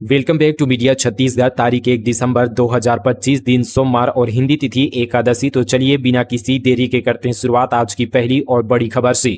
Welcome back to media Chhattisgarh. तारीख 1 दिसंबर 2025 दिन सोमवार और हिंदी तिथि एकादशी। तो चलिए बिना किसी देरी के करते हैं शुरुआत आज की पहली और बड़ी खबर से।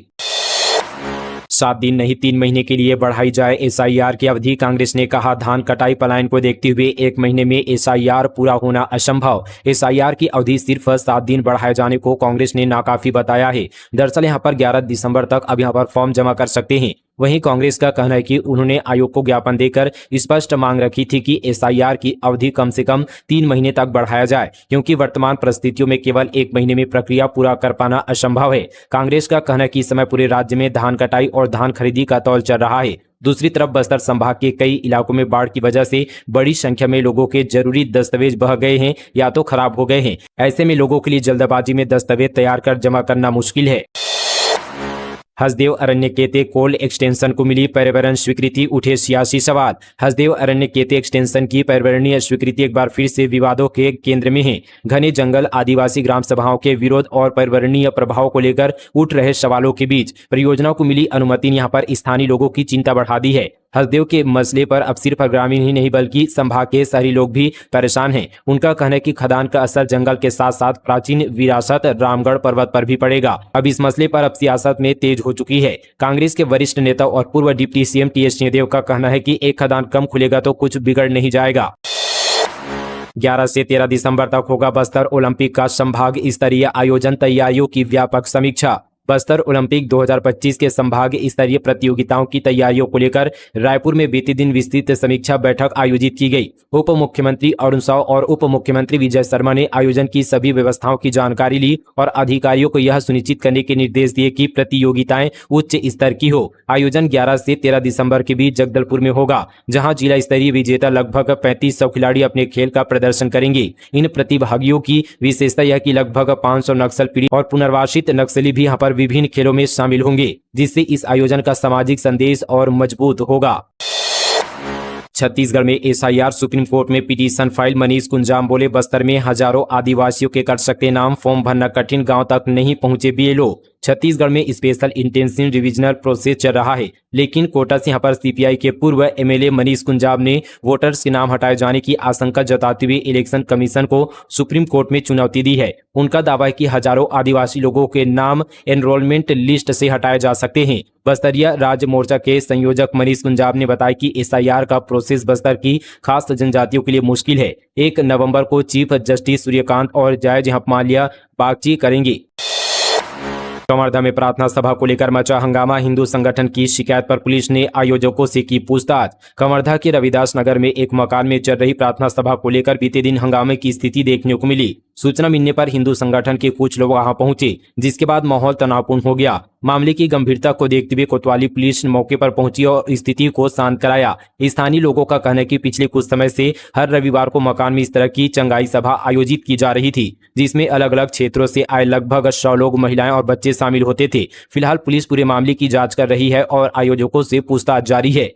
7 दिन नहीं 3 महीने के लिए बढ़ाई जाए एसआईआर की अवधि। कांग्रेस ने कहा धान कटाई पलायन को देखते हुए 1 महीने में एसआईआर पूरा होना असंभव। एसआईआर की अवधि सिर्फ 7 दिन बढ़ाए जाने को कांग्रेस ने नाकाफी बताया है। दरअसल यहां पर 11 दिसंबर तक अब यहां पर फॉर्म जमा कर सकते हैं। वहीं कांग्रेस का कहना है कि उन्होंने आयोग को ज्ञापन देकर स्पष्ट मांग रखी थी कि एसआईआर की अवधि कम से कम 3 महीने तक बढ़ाया जाए, क्योंकि वर्तमान परिस्थितियों में केवल 1 महीने में प्रक्रिया पूरा कर पाना असंभव है। कांग्रेस का कहना है कि इस समय पूरे राज्य में धान कटाई और धान खरीदी का दौर चल रहा है। दूसरी तरफ बस्तर संभाग के कई इलाकों में बाढ़ की वजह से बड़ी संख्या में लोगों के जरूरी दस्तावेज बह गए हैं या तो खराब हो गए हैं। ऐसे में लोगों के लिए जल्दबाजी में दस्तावेज तैयार कर जमा करना मुश्किल है। हसदेव अरण्यकेते कोल एक्सटेंशन को मिली पर्यावरण स्वीकृति, उठे सियासी सवाल। हसदेव अरण्यकेते एक्सटेंशन की पर्यावरणीय स्वीकृति एक बार फिर से विवादों के केंद्र में है। घने जंगल, आदिवासी ग्राम सभाओं के विरोध और पर्यावरणीय प्रभाव को लेकर उठ रहे सवालों के बीच परियोजना को मिली अनुमति ने यहाँ पर स्थानीय लोगों की चिंता बढ़ा दी है। हसदेव के मसले पर अब सिर्फ ग्रामीण ही नहीं बल्कि संभाग के शहरी लोग भी परेशान हैं। उनका कहना है कि खदान का असर जंगल के साथ साथ प्राचीन विरासत रामगढ़ पर्वत पर भी पड़ेगा। अब इस मसले पर अब सियासत में तेज हो चुकी है। कांग्रेस के वरिष्ठ नेता और पूर्व डिप्टी सीएम टीएस सिंहदेव का कहना है कि एक खदान कम खुलेगा तो कुछ बिगड़ नहीं जाएगा। 11 से 13 दिसंबर तक होगा बस्तर ओलंपिक का संभाग स्तरीय आयोजन, तैयारियों की व्यापक समीक्षा। बस्तर ओलंपिक 2025 के संभाग स्तरीय प्रतियोगिताओं की तैयारियों को लेकर रायपुर में बीते दिन विस्तृत समीक्षा बैठक आयोजित की गई। उप मुख्यमंत्री अरुण साव और उप मुख्यमंत्री विजय शर्मा ने आयोजन की सभी व्यवस्थाओं की जानकारी ली और अधिकारियों को यह सुनिश्चित करने के निर्देश दिए कि प्रतियोगिताएं उच्च स्तर की हो। आयोजन 11 से 13 दिसंबर के बीच जगदलपुर में होगा, जहां जिला स्तरीय विजेता लगभग 3500 खिलाड़ी अपने खेल का प्रदर्शन करेंगे। इन प्रतिभागियों की विशेषता यह कि लगभग 500 नक्सल पीड़ित और पुनर्वासित नक्सली भी यहाँ पर विभिन्न खेलों में शामिल होंगे, जिससे इस आयोजन का सामाजिक संदेश और मजबूत होगा। छत्तीसगढ़ में एसआईआर, सुप्रीम कोर्ट में पिटीशन फाइल। मनीष कुंजाम बोले बस्तर में हजारों आदिवासियों के कट सकते नाम, फॉर्म भरना कठिन, गांव तक नहीं पहुंचे बीएलओ। छत्तीसगढ़ में स्पेशल इंटेंसिव रिविजनल प्रोसेस चल रहा है, लेकिन कोटा से यहाँ पर सीपीआई के पूर्व एमएलए मनीष कुंजाम ने वोटर्स के नाम हटाए जाने की आशंका जताते हुए इलेक्शन कमीशन को सुप्रीम कोर्ट में चुनौती दी है। उनका दावा है कि हजारों आदिवासी लोगों के नाम एनरोलमेंट लिस्ट से हटाए जा सकते हैं। बस्तरिया राज्य मोर्चा के संयोजक मनीष कुंजाम ने बताया कि एसआईआर का प्रोसेस बस्तर की खास जनजातियों के लिए मुश्किल है। 1 नवंबर को चीफ जस्टिस सूर्यकांत और जज माल्या बागची करेंगे। कवर्धा में प्रार्थना सभा को लेकर मचा हंगामा, हिंदू संगठन की शिकायत पर पुलिस ने आयोजकों से की पूछताछ। कवर्धा के रविदास नगर में एक मकान में चल रही प्रार्थना सभा को लेकर बीते दिन हंगामे की स्थिति देखने को मिली। सूचना मिलने पर हिंदू संगठन के कुछ लोग वहां पहुंचे, जिसके बाद माहौल तनावपूर्ण हो गया। मामले की गंभीरता को देखते हुए कोतवाली पुलिस मौके पर पहुंची और स्थिति को शांत कराया। स्थानीय लोगों का कहना है कि पिछले कुछ समय से हर रविवार को मकान में इस तरह की चंगाई सभा आयोजित की जा रही थी, जिसमें अलग अलग क्षेत्रों से आए लगभग 100 लोग, महिलाएं और बच्चे शामिल होते थे। फिलहाल पुलिस पूरे मामले की जांच कर रही है और आयोजकों से पूछताछ जारी है।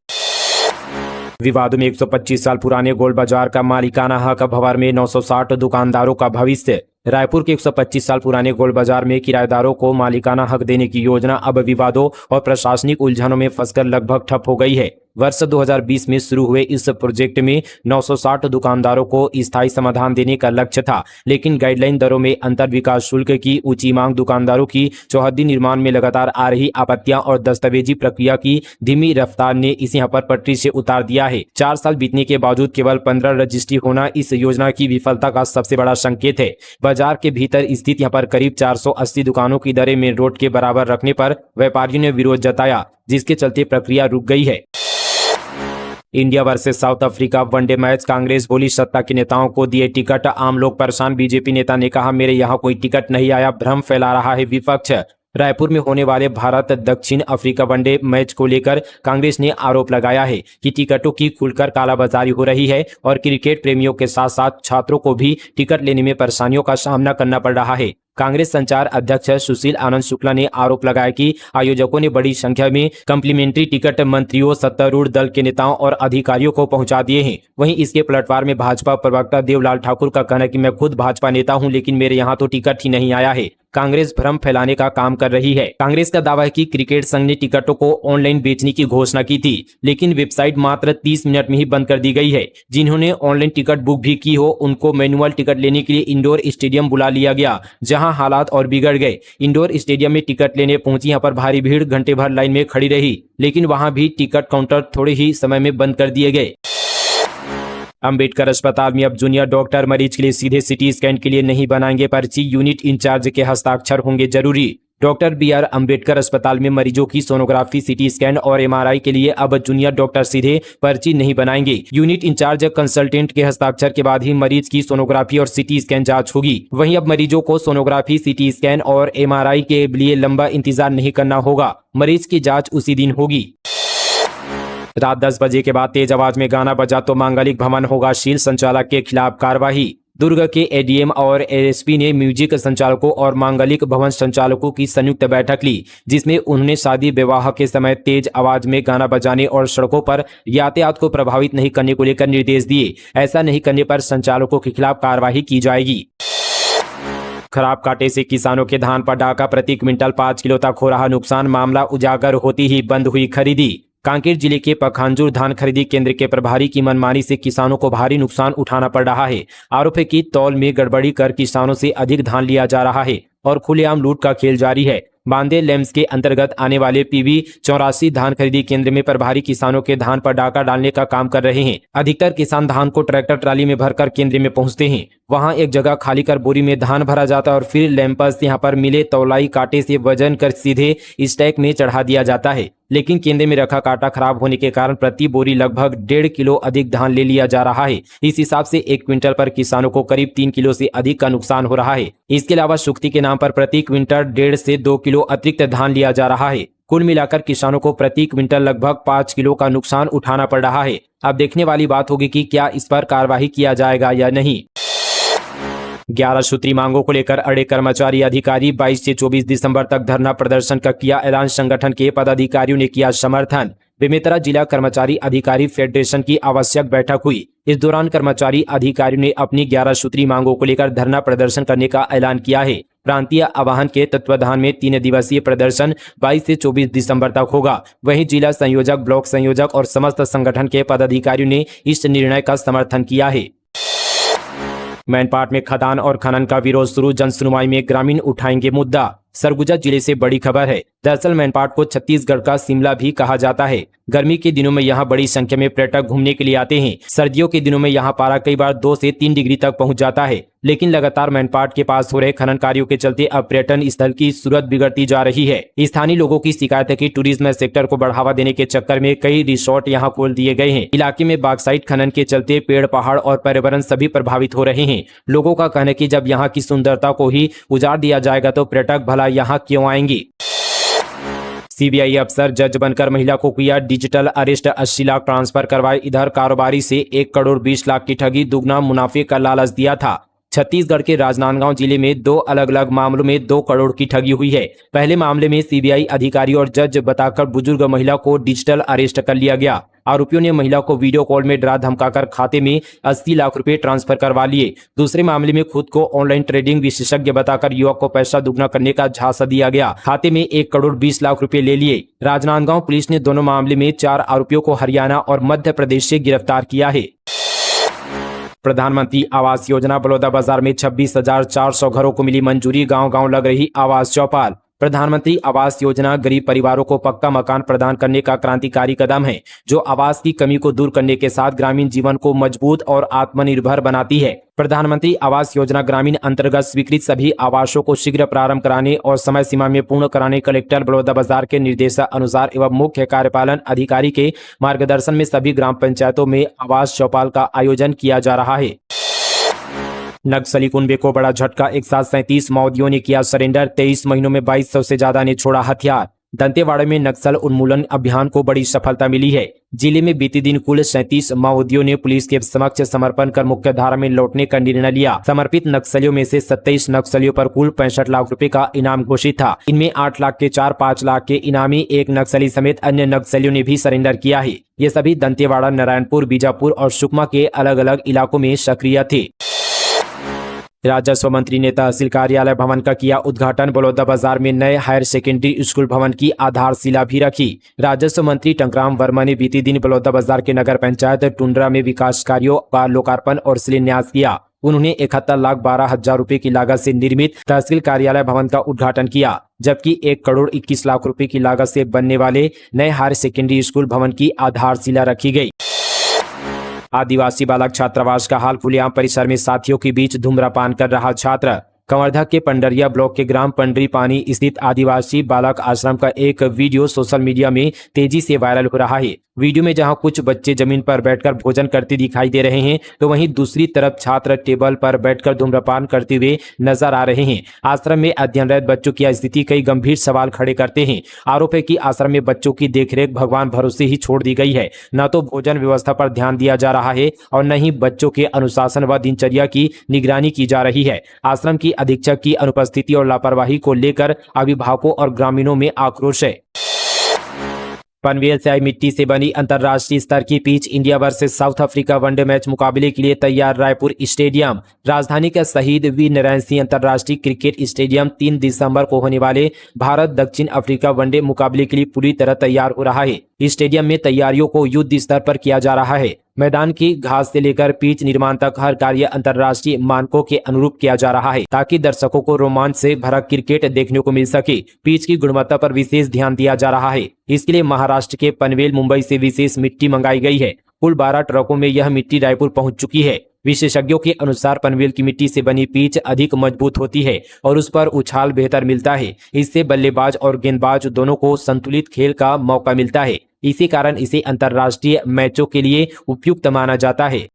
विवादों में 125 साल पुराने गोल बाजार का मालिकाना हक, भंवर में 960 दुकानदारों का भविष्य। रायपुर के 125 साल पुराने गोल बाजार में किराएदारों को मालिकाना हक देने की योजना अब विवादों और प्रशासनिक उलझनों में फंसकर लगभग ठप हो गई है। वर्ष 2020 में शुरू हुए इस प्रोजेक्ट में 960 दुकानदारों को स्थायी समाधान देने का लक्ष्य था, लेकिन गाइडलाइन दरों में अंतर, विकास शुल्क की ऊंची मांग, दुकानदारों की चौहद्दी निर्माण में लगातार आ रही आपत्तियां और दस्तावेजी प्रक्रिया की धीमी रफ्तार ने इसे यहाँ पर पटरी से उतार दिया है। 4 साल बीतने के बावजूद केवल 15 रजिस्ट्री होना इस योजना की विफलता का सबसे बड़ा संकेत है। बाजार के भीतर स्थित यहाँ पर करीब 480 दुकानों की दरें मेन रोड के बराबर रखने पर व्यापारियों ने विरोध जताया, जिसके चलते प्रक्रिया रुक गई है। India versus south Africa one day match, Congress बोली सत्ता के नेताओं को दिए टिकट, आम लोग परेशान। बीजेपी नेता ने कहा मेरे यहाँ कोई टिकट नहीं आया, भ्रम फैला रहा है विपक्ष। रायपुर में होने वाले भारत दक्षिण अफ्रीका वनडे मैच को लेकर कांग्रेस ने आरोप लगाया है कि टिकटों की खुलकर कालाबाजारी हो रही है और क्रिकेट प्रेमियों के साथ साथ छात्रों को भी टिकट लेने में परेशानियों का सामना करना पड़ रहा है। कांग्रेस संचार अध्यक्ष सुशील आनंद शुक्ला ने आरोप लगाया कि आयोजकों ने बड़ी संख्या में कम्प्लीमेंट्री टिकट मंत्रियों, सत्तारूढ़ दल के नेताओं और अधिकारियों को पहुंचा दिए हैं। वहीं इसके पलटवार में भाजपा प्रवक्ता देवलाल ठाकुर का कहना है कि मैं खुद भाजपा नेता हूं, लेकिन मेरे यहां तो टिकट ही नहीं आया है। कांग्रेस भ्रम फैलाने का काम कर रही है। कांग्रेस का दावा है कि क्रिकेट संघ ने टिकटों को ऑनलाइन बेचने की घोषणा की थी, लेकिन वेबसाइट मात्र 30 मिनट में ही बंद कर दी गई है। जिन्होंने ऑनलाइन टिकट बुक भी की हो, उनको मैनुअल टिकट लेने के लिए इंडोर स्टेडियम बुला लिया गया, जहां हालात और बिगड़ गए। इंडोर स्टेडियम में टिकट लेने पहुंची यहां पर भारी भीड़ घंटे भर लाइन में खड़ी रही, लेकिन वहां भी टिकट काउंटर थोड़े ही समय में बंद कर दिए गए। अंबेडकर अस्पताल में अब जूनियर डॉक्टर मरीज के लिए सीधे सिटी स्कैन के लिए नहीं बनाएंगे पर्ची, यूनिट इंचार्ज के हस्ताक्षर होंगे जरूरी। डॉक्टर BR अंबेडकर अस्पताल में मरीजों की सोनोग्राफी, सीटी स्कैन और MRI के लिए अब जूनियर डॉक्टर सीधे पर्ची नहीं बनाएंगे। यूनिट इंचार्ज कंसल्टेंट के हस्ताक्षर के बाद ही मरीज की सोनोग्राफी और सीटी स्कैन जांच होगी। वहीं अब मरीजों को सोनोग्राफी, सीटी स्कैन और MRI के लिए लंबा इंतजार नहीं करना होगा, मरीज की जाँच उसी दिन होगी। रात 10 बजे के बाद तेज आवाज में गाना बजा तो मांगलिक भवन होगा सील, संचालक के खिलाफ कार्रवाई। दुर्ग के ADM और ASP ने म्यूजिक संचालकों और मांगलिक भवन संचालकों की संयुक्त बैठक ली, जिसमें उन्होंने शादी विवाह के समय तेज आवाज में गाना बजाने और सड़कों पर यातायात को प्रभावित नहीं करने को लेकर निर्देश दिए। ऐसा नहीं करने पर संचालकों के खिलाफ कार्रवाई की जाएगी। खराब कांटे से किसानों के धान पर डाका, प्रति क्विंटल 5 किलो तक हो रहा नुकसान, मामला उजागर होती ही बंद हुई खरीदी। कांकेर जिले के पखांजूर धान खरीदी केंद्र के प्रभारी की मनमानी से किसानों को भारी नुकसान उठाना पड़ रहा है। आरोप है कि तौल में गड़बड़ी कर किसानों से अधिक धान लिया जा रहा है और खुलेआम लूट का खेल जारी है। बांदे लेम्स के अंतर्गत आने वाले PV 84 धान खरीदी केंद्र में प्रभारी किसानों के धान पर डाका डालने का काम कर रहे हैं। अधिकतर किसान धान को ट्रैक्टर ट्राली में भरकर केंद्र में पहुंचते हैं। वहां एक जगह खाली कर बोरी में धान भरा जाता है और फिर लैंपस यहां पर मिले तौलाई कांटे से वजन कर सीधे स्टैक में चढ़ा दिया जाता है। लेकिन केंद्र में रखा कांटा खराब होने के कारण प्रति बोरी लगभग 1.5 किलो अधिक धान ले लिया जा रहा है। इस हिसाब से 1 क्विंटल पर किसानों को करीब 3 किलो से अधिक का नुकसान हो रहा है। इसके अलावा शुक्ति के नाम पर प्रति क्विंटल 1.5 से 2 किलो अतिरिक्त धान लिया जा रहा है। कुल मिलाकर किसानों को प्रति क्विंटल लगभग 5 किलो का नुकसान उठाना पड़ रहा है। अब देखने वाली बात होगी कि क्या इस पर कार्रवाई किया जाएगा या नहीं। 11 सूत्री मांगों को लेकर अड़े कर्मचारी अधिकारी 22 से 24 दिसंबर तक धरना प्रदर्शन का किया ऐलान, संगठन के पदाधिकारियों ने किया समर्थन। बेमेतरा जिला कर्मचारी अधिकारी फेडरेशन की आवश्यक बैठक हुई। इस दौरान कर्मचारी अधिकारियों ने अपनी 11 सूत्री मांगों को लेकर धरना प्रदर्शन करने का ऐलान किया है। प्रांतीय आवाहन के तत्वाधान में 3 दिवसीय प्रदर्शन 22 से 24 दिसंबर तक होगा। वहीं जिला संयोजक, ब्लॉक संयोजक और समस्त संगठन के पदाधिकारियों ने इस निर्णय का समर्थन किया है। मैनपाट में खदान और खनन का विरोध शुरू, जन सुनवाई में ग्रामीण उठाएंगे मुद्दा। सरगुजा जिले से बड़ी खबर है। दरअसल मैनपाट को छत्तीसगढ़ का शिमला भी कहा जाता है। गर्मी के दिनों में यहाँ बड़ी संख्या में पर्यटक घूमने के लिए आते हैं। सर्दियों के दिनों में यहाँ पारा कई बार 2 से 3 डिग्री तक पहुँच जाता है। लेकिन लगातार मैनपाट के पास हो रहे खनन कार्यों के चलते अब पर्यटन स्थल की सूरत बिगड़ती जा रही है। स्थानीय लोगों की शिकायत है कि टूरिज्म सेक्टर को बढ़ावा देने के चक्कर में कई रिसोर्ट यहाँ खोल दिए गए हैं। इलाके में बॉक्साइट खनन के चलते पेड़, पहाड़ और पर्यावरण सभी प्रभावित हो रहे हैं। लोगों का कहना है कि जब यहाँ की सुंदरता को ही उजाड़ दिया जाएगा तो पर्यटक भला यहाँ क्यों आएंगे। CBI अफसर जज बनकर महिला को किया डिजिटल अरेस्ट, 80 लाख ट्रांसफर करवाए। इधर कारोबारी से 1 करोड़ 20 लाख की ठगी, दुगना मुनाफे का लालच दिया था। छत्तीसगढ़ के राजनांदगांव जिले में 2 अलग अलग मामलों में 2 करोड़ की ठगी हुई है। पहले मामले में CBI अधिकारी और जज बताकर बुजुर्ग महिला को डिजिटल अरेस्ट कर लिया गया। आरोपियों ने महिला को वीडियो कॉल में डरा धमकाकर खाते में 80 लाख रुपए ट्रांसफर करवा लिए। दूसरे मामले में खुद को ऑनलाइन ट्रेडिंग विशेषज्ञ बताकर युवक को पैसा दुगना करने का झांसा दिया गया। खाते में 1 करोड़ 20 लाख रुपए ले लिए। राजनांदगांव पुलिस ने दोनों मामले में 4 आरोपियों को हरियाणा और मध्य प्रदेश से गिरफ्तार किया है। प्रधानमंत्री आवास योजना, बलौदाबाजार में 26,400 घरों को मिली मंजूरी, गांव-गांव लग रही आवास चौपाल। प्रधानमंत्री आवास योजना गरीब परिवारों को पक्का मकान प्रदान करने का क्रांतिकारी कदम है, जो आवास की कमी को दूर करने के साथ ग्रामीण जीवन को मजबूत और आत्मनिर्भर बनाती है। प्रधानमंत्री आवास योजना ग्रामीण अंतर्गत स्वीकृत सभी आवासों को शीघ्र प्रारंभ कराने और समय सीमा में पूर्ण कराने कलेक्टर बलौदाबाजार के निर्देशानुसार एवं मुख्य कार्यपालन अधिकारी के मार्गदर्शन में सभी ग्राम पंचायतों में आवास चौपाल का आयोजन किया जा रहा है। नक्सली कुनबे को बड़ा झटका, एक साथ 37 माओवादियों ने किया सरेंडर। 23 महीनों में 2200 से ज्यादा ने छोड़ा हथियार। दंतेवाड़ा में नक्सल उन्मूलन अभियान को बड़ी सफलता मिली है। जिले में बीते दिन कुल 37 माओवादियों ने पुलिस के समक्ष समर्पण कर मुख्य धारा में लौटने का निर्णय लिया। समर्पित नक्सलियों में से 27 नक्सलियों पर कुल 65 लाख रुपए का इनाम घोषित था। इनमें 8 लाख के 4, 5 लाख के इनामी। एक नक्सली समेत अन्य नक्सलियों ने भी सरेंडर किया है। ये सभी दंतेवाड़ा, नारायणपुर, बीजापुर और सुकमा के अलग अलग इलाकों में सक्रिय थे। राजस्व मंत्री ने तहसील कार्यालय भवन का किया उद्घाटन। बलौदाबाजार में नए हायर सेकेंडरी स्कूल भवन की आधारशिला भी रखी। राजस्व मंत्री टंकराम वर्मा ने बीते दिन बलौदाबाजार के नगर पंचायत टुंड्रा में विकास कार्यों का लोकार्पण और शिलान्यास किया। उन्होंने 71,12,000 रुपए की लागत से निर्मित तहसील कार्यालय भवन का उद्घाटन किया, जबकि 1,21,00,000 रुपए की लागत से बनने वाले नए हायर सेकेंडरी स्कूल भवन की आधारशिला रखी गई। आदिवासी बालक छात्रावास का हाल खुलेआम परिसर में साथियों के बीच धूम्रपान कर रहा छात्र। कवर्धा के पंडरिया ब्लॉक के ग्राम पंडरी पानी स्थित आदिवासी बालक आश्रम का एक वीडियो सोशल मीडिया में तेजी से वायरल हो रहा है। वीडियो में जहां कुछ बच्चे जमीन पर बैठकर भोजन करते दिखाई दे रहे हैं, तो वहीं दूसरी तरफ छात्र टेबल पर बैठकर धूम्रपान करते हुए नजर आ रहे हैं। आश्रम में अध्ययनरत बच्चों की स्थिति कई गंभीर सवाल खड़े करते हैं। आरोप है कि आश्रम में बच्चों की देखरेख भगवान भरोसे ही छोड़ दी गई है। न तो भोजन व्यवस्था पर ध्यान दिया जा रहा है और न ही बच्चों के अनुशासन व दिनचर्या की निगरानी की जा रही है। आश्रम की अधीक्षक की अनुपस्थिति और लापरवाही को लेकर अभिभावकों और ग्रामीणों में आक्रोश है। पनवेल से आई मिट्टी से बनी अंतर्राष्ट्रीय स्तर की pitch India versus south Africa one day match मुकाबले के लिए तैयार रायपुर स्टेडियम। राजधानी के शहीद वीर नारायण सिंह अंतर्राष्ट्रीय क्रिकेट स्टेडियम 3 दिसंबर को होने वाले भारत दक्षिण अफ्रीका वनडे मुकाबले के लिए पूरी तरह तैयार हो रहा है। स्टेडियम में तैयारियों को युद्ध स्तर पर किया जा रहा है। मैदान की घास से लेकर पिच निर्माण तक हर कार्य अंतर्राष्ट्रीय मानकों के अनुरूप किया जा रहा है, ताकि दर्शकों को रोमांच से भरा क्रिकेट देखने को मिल सके। पिच की गुणवत्ता पर विशेष ध्यान दिया जा रहा है। इसके लिए महाराष्ट्र के पनवेल मुंबई से विशेष मिट्टी मंगाई गई है। कुल 12 ट्रकों में यह मिट्टी रायपुर पहुंच चुकी है। विशेषज्ञों के अनुसार पनवेल की मिट्टी से बनी पिच अधिक मजबूत होती है और उस पर उछाल बेहतर मिलता है। इससे बल्लेबाज और गेंदबाज दोनों को संतुलित खेल का मौका मिलता है। इसी कारण इसे अंतर्राष्ट्रीय मैचों के लिए उपयुक्त माना जाता है।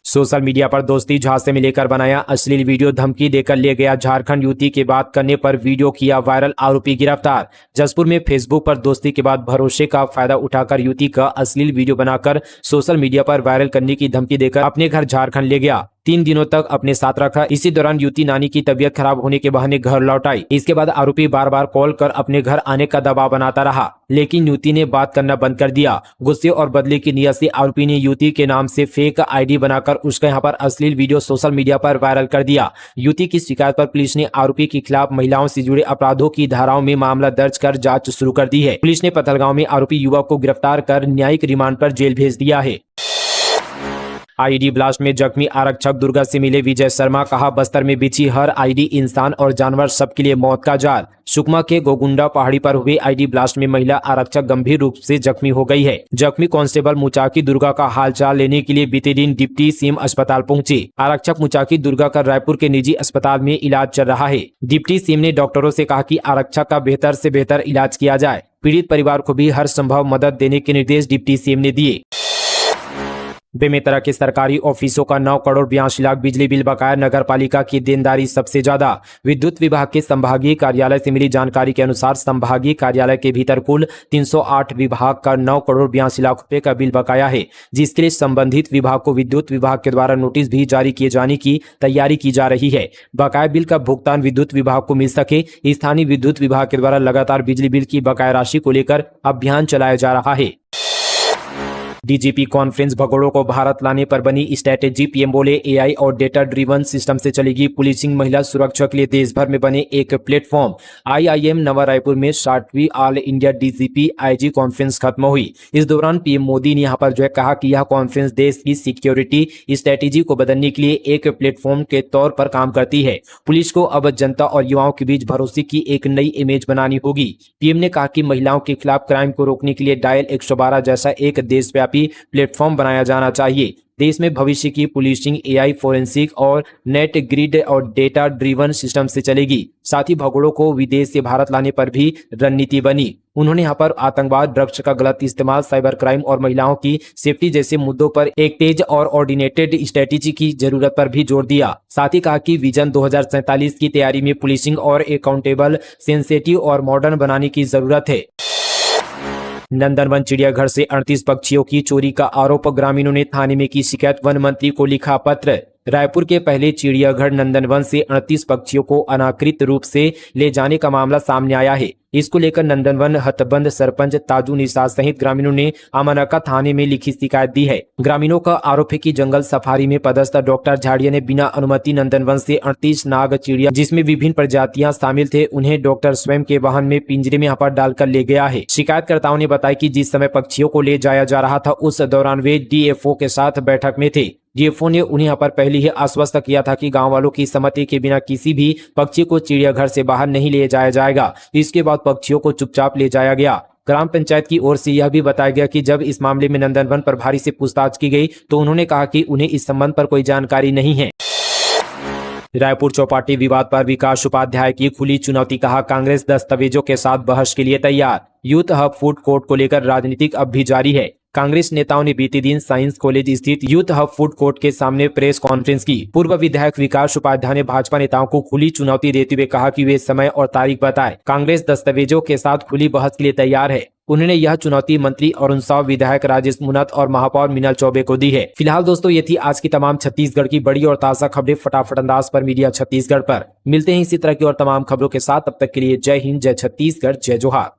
सोशल मीडिया पर दोस्ती झांसे में लेकर बनाया अश्लील वीडियो, धमकी देकर ले गया झारखंड युवती के बात करने पर वीडियो किया वायरल, आरोपी गिरफ्तार। जसपुर में फेसबुक पर दोस्ती के बाद भरोसे का फायदा उठाकर युवती का अश्लील वीडियो बनाकर सोशल मीडिया पर वायरल करने की धमकी देकर अपने घर झारखंड ले गया। 3 दिनों तक अपने साथ रखा। इसी दौरान युवती नानी की तबीयत खराब होने के बहाने घर लौट आई। इसके बाद आरोपी बार बार कॉल कर अपने घर आने का दबाव बनाता रहा, लेकिन युवती ने बात करना बंद कर दिया। गुस्से और बदले की नियत से आरोपी ने युवती के नाम से फेक आईडी बनाकर उसके यहाँ पर अश्लील वीडियो सोशल मीडिया पर वायरल कर दिया। युवती की शिकायत पर पुलिस ने आरोपी के खिलाफ महिलाओं से जुड़े अपराधों की धाराओं में मामला दर्ज कर जाँच शुरू कर दी है। पुलिस ने पथलगांव में आरोपी युवक को गिरफ्तार कर न्यायिक रिमांड पर जेल भेज दिया है। आईडी ब्लास्ट में जख्मी आरक्षक दुर्गा से मिले विजय शर्मा, कहा बस्तर में बिछी हर आईडी इंसान और जानवर सबके लिए मौत का जाल। सुकमा के गोगुंडा पहाड़ी पर हुए आईडी ब्लास्ट में महिला आरक्षक गंभीर रूप से जख्मी हो गई है। जख्मी कांस्टेबल मुचाकी दुर्गा का हालचाल लेने के लिए बीते दिन डिप्टी सीएम अस्पताल पहुंचे। आरक्षक मुचाकी दुर्गा का रायपुर के निजी अस्पताल में इलाज चल रहा है। डिप्टी सीएम ने डॉक्टरों से कहा कि आरक्षक का बेहतर से बेहतर इलाज किया जाए। पीड़ित परिवार को भी हर संभव मदद देने के निर्देश डिप्टी सीएम ने दिए। बेमेतरा के सरकारी ऑफिसों का 9 करोड़ 82 लाख बिजली बिल बकाया, नगर पालिका की देनदारी सबसे ज्यादा। विद्युत विभाग के संभागीय कार्यालय से मिली जानकारी के अनुसार संभागीय कार्यालय के भीतर कुल 308 विभाग का 9 करोड़ 82 लाख रुपए का बिल बकाया है, जिसके लिए संबंधित विभाग को विद्युत विभाग के द्वारा नोटिस भी जारी किए जाने की तैयारी की जा रही है। बकाया बिल का भुगतान विद्युत विभाग को मिल सके, स्थानीय विद्युत विभाग के द्वारा लगातार बिजली बिल की बकाया राशि को लेकर अभियान चलाया जा रहा है। डीजीपी कॉन्फ्रेंस भगोड़ों को भारत लाने पर बनी स्ट्रैटेजी, पीएम बोले एआई और डेटा ड्रिवन सिस्टम से चलेगी पुलिसिंग। महिला सुरक्षा के लिए देश भर में बने एक प्लेटफॉर्म। आईआईएम नवा रायपुर में 60वीं all India DGP IG conference खत्म हुई। इस दौरान पीएम मोदी ने यहाँ पर कहा कि यह कॉन्फ्रेंस देश की सिक्योरिटी स्ट्रैटेजी को बदलने के लिए एक प्लेटफॉर्म के तौर पर काम करती है। पुलिस को अब जनता और युवाओं के बीच भरोसे की एक नई इमेज बनानी होगी। पीएम ने कहा कि महिलाओं के खिलाफ क्राइम को रोकने के लिए डायल 112 जैसा एक देशव्यापी प्लेटफॉर्म बनाया जाना चाहिए। देश में भविष्य की पुलिसिंग एआई, फोरेंसिक और नेट ग्रिड और डेटा ड्रिवन सिस्टम से चलेगी। साथ ही भगोड़ों को विदेश से भारत लाने पर भी रणनीति बनी। उन्होंने यहाँ पर आतंकवाद, ड्रग्स का गलत इस्तेमाल, साइबर क्राइम और महिलाओं की सेफ्टी जैसे मुद्दों पर एक तेज और ऑर्डिनेटेड स्ट्रेटेजी की जरूरत पर भी जोर दिया। साथ ही कहा कि विजन 2047 की तैयारी में पुलिसिंग और अकाउंटेबल, सेंसिटिव और मॉडर्न बनाने की जरूरत है। नंदनवन चिड़ियाघर से 38 पक्षियों की चोरी का आरोप, ग्रामीणों ने थाने में की शिकायत, वन मंत्री को लिखा पत्र। रायपुर के पहले चिड़ियाघर नंदनवन से 38 पक्षियों को अनाकृत रूप से ले जाने का मामला सामने आया है। इसको लेकर नंदनवन हथबंद सरपंच ताजू निषाद सहित ग्रामीणों ने अमानका थाने में लिखी शिकायत दी है। ग्रामीणों का आरोप है कि जंगल सफारी में पदस्थ डॉक्टर झाड़िया ने बिना अनुमति नंदनवन से 38 नाग चिड़िया जिसमें विभिन्न प्रजातियां शामिल थे उन्हें डॉक्टर स्वयं के वाहन में पिंजरे में हपट डालकर ले गया है। शिकायतकर्ताओं ने बताया कि जिस समय पक्षियों को ले जाया जा रहा था उस दौरान वे डीएफओ के साथ बैठक में थे। डीएफओ ने उन्हें यहाँ पर पहले ही आश्वस्त किया था कि गांव वालों की सहमति के बिना किसी भी पक्षी को चिड़ियाघर से बाहर नहीं ले जाया जाएगा। इसके बाद पक्षियों को चुपचाप ले जाया गया। ग्राम पंचायत की ओर से यह भी बताया गया कि जब इस मामले में नंदनवन प्रभारी से पूछताछ की गई तो उन्होंने कहा कि उन्हें इस संबंध पर कोई जानकारी नहीं है। रायपुर चौपाटी विवाद पर विकास उपाध्याय की खुली चुनौती, कहा कांग्रेस दस्तावेजों के साथ बहस के लिए तैयार। यूथ हब फूड कोर्ट को लेकर राजनीतिक अब भी जारी है। कांग्रेस नेताओं ने बीते दिन साइंस कॉलेज स्थित यूथ हब फूड कोर्ट के सामने प्रेस कॉन्फ्रेंस की। पूर्व विधायक विकास उपाध्याय ने भाजपा नेताओं को खुली चुनौती देते हुए कहा कि वे समय और तारीख बताएं। कांग्रेस दस्तावेजों के साथ खुली बहस के लिए तैयार है। उन्होंने यह चुनौती मंत्री अरुण साव, विधायक राजेश मुनत और महापौर मीनल चौबे को दी है। फिलहाल दोस्तों ये थी आज की तमाम छत्तीसगढ़ की बड़ी और ताजा खबरें फटाफट अंदाज पर मीडिया छत्तीसगढ़ पर। मिलते हैं इसी तरह की और तमाम खबरों के साथ, तब तक के लिए जय हिंद, जय छत्तीसगढ़, जय जोहार।